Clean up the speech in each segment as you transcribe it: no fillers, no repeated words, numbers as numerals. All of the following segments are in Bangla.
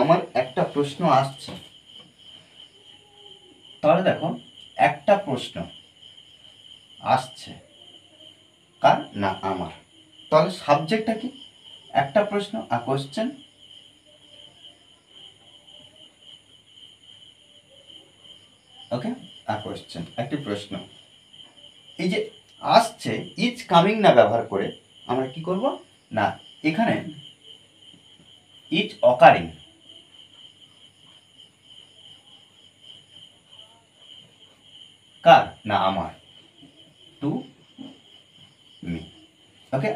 আমার একটা প্রশ্ন আসছে, তাহলে দেখো একটা প্রশ্ন আসছে কার না আমার, তাহলে সাবজেক্টটা কি? একটা প্রশ্ন, আ কোশ্চেন। ওকে, আ কোশ্চেন, একটি প্রশ্ন। এই যে আসছে, ইজ কামিং না ব্যবহার করে আমরা কি করব না, এখানে ইজ অকারিং, কার না আমার, টু মি। ওকে,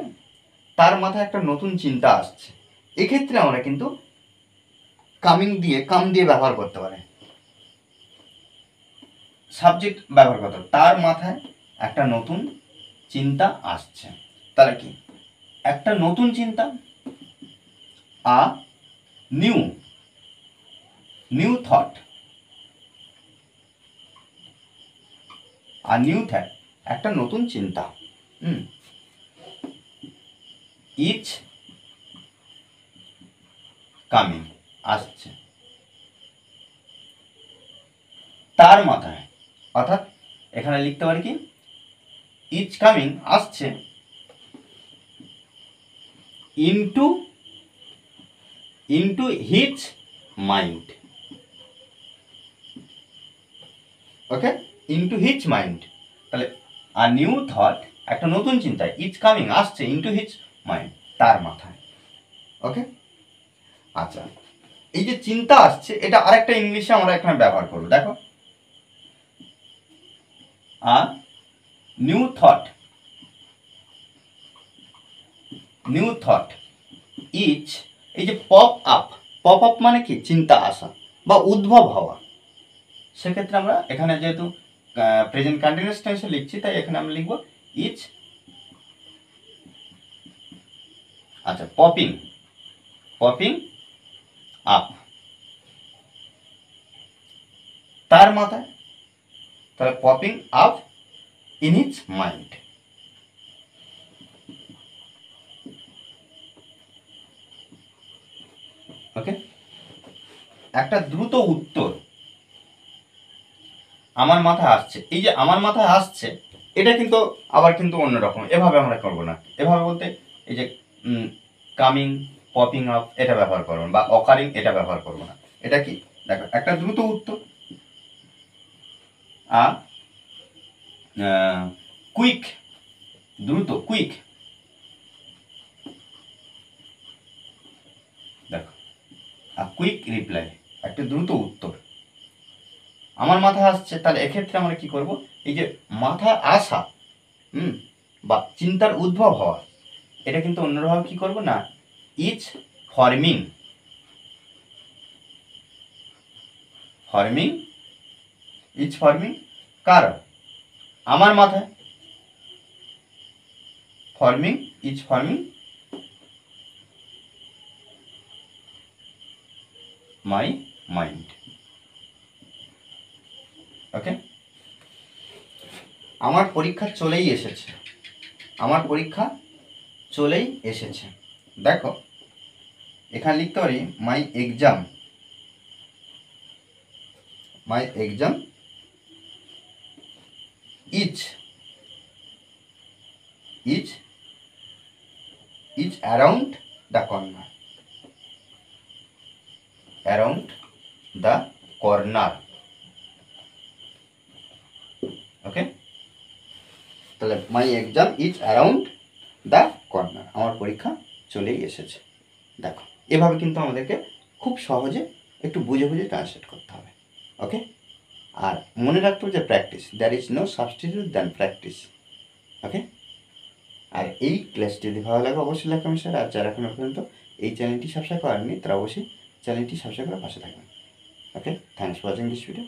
তার মাথায় একটা নতুন চিন্তা আসছে, এক্ষেত্রে আমরা কিন্তু কামিং দিয়ে, কাম দিয়ে ব্যবহার করতে পারি, সাবজেক্ট ব্যবহার করতে পারি। তার মাথায় একটা নতুন চিন্তা আসছে, তাহলে কি একটা নতুন চিন্তা, আ নিউ নিউ থট, আর নিউ থট একটা নতুন চিন্তা। ইজ কামিং আসছে তার মাথায়, অর্থাৎ এখানে লিখতে পারি কি ইজ কামিং আসছে ইনটু ইনটু হিজ মাইন্ড। ওকে, ইনটু হিজ মাইন্ড, তাহলে আর নিউ থট একটা নতুন চিন্তা, ইজ কামিং আসছে ইনটু হিজ মাইন্ড তার মাথায়। ওকে, আচ্ছা, এই যে চিন্তা আসছে এটা আরেকটা ইংলিশে আমরা এখানে ব্যবহার করবো, দেখো a new thought, new thought is, এই যে পপ আপ, পপ আপ মানে কি চিন্তা আসা বা উদ্ভব হওয়া, সেক্ষেত্রে আমরা এখানে যেহেতু প্রেজেন্ট কন্টিনিউয়াস টেন্সে লিখছি তাই এখানে আমরা লিখব ইজ, আচ্ছা পপিং, পপিং আপ তার মাথায়, তাহলে popping up in his mind. Okay, একটা দ্রুত উত্তর আমার মাথায় আসছে, এই যে আমার মাথায় আসছে এটা কিন্তু আবার কিন্তু অন্যরকম, এভাবে আমরা করবো না, এভাবে বলতে এই যে কামিং পপিং আপ এটা ব্যবহার করবো না, বা অকারিং এটা ব্যবহার করবো না। এটা কি দেখো একটা দ্রুত উত্তর, আ কুইক, দ্রুত কুইক, দেখো কুইক রিপ্লাই একটা দ্রুত উত্তর আমার মাথায় আসছে, তাহলে এক্ষেত্রে আমরা কি করব, এই যে মাথায় আসা বা চিন্তার উদ্ভব হওয়া, এটা কিন্তু অন্যভাবে কি করব না, is forming, forming is forming কার আমার মাথায়, forming is forming my mind. Okay, আমার পরীক্ষা চলেই এসেছে, আমার পরীক্ষা চলেই এসেছে, দেখো এখানে লিখতে পারি my exam, my exam is, is is around the corner, around the corner. Okay, তাহলে my exam is around the corner, আমার পরীক্ষা চলেই এসেছে। দেখো এভাবে কিন্তু আমাদেরকে খুব সহজে একটু বুঝে বুঝে ট্রান্সলেট করতে হবে। ওকে, আর মনে রাখতে হবে যে practice, there is no substitute than practice. Okay, আর এই ক্লাসটি যদি ভালো লাগে অবশ্যই লাইক কমেন্ট শেয়ার, আর যারা এখনো পর্যন্ত এই চ্যানেলটি সাবস্ক্রাইব করেননি তারা অবশ্যই চ্যানেলটি সাবস্ক্রাইব করে পাশে থাকবেন। Okay, thanks for watching this video.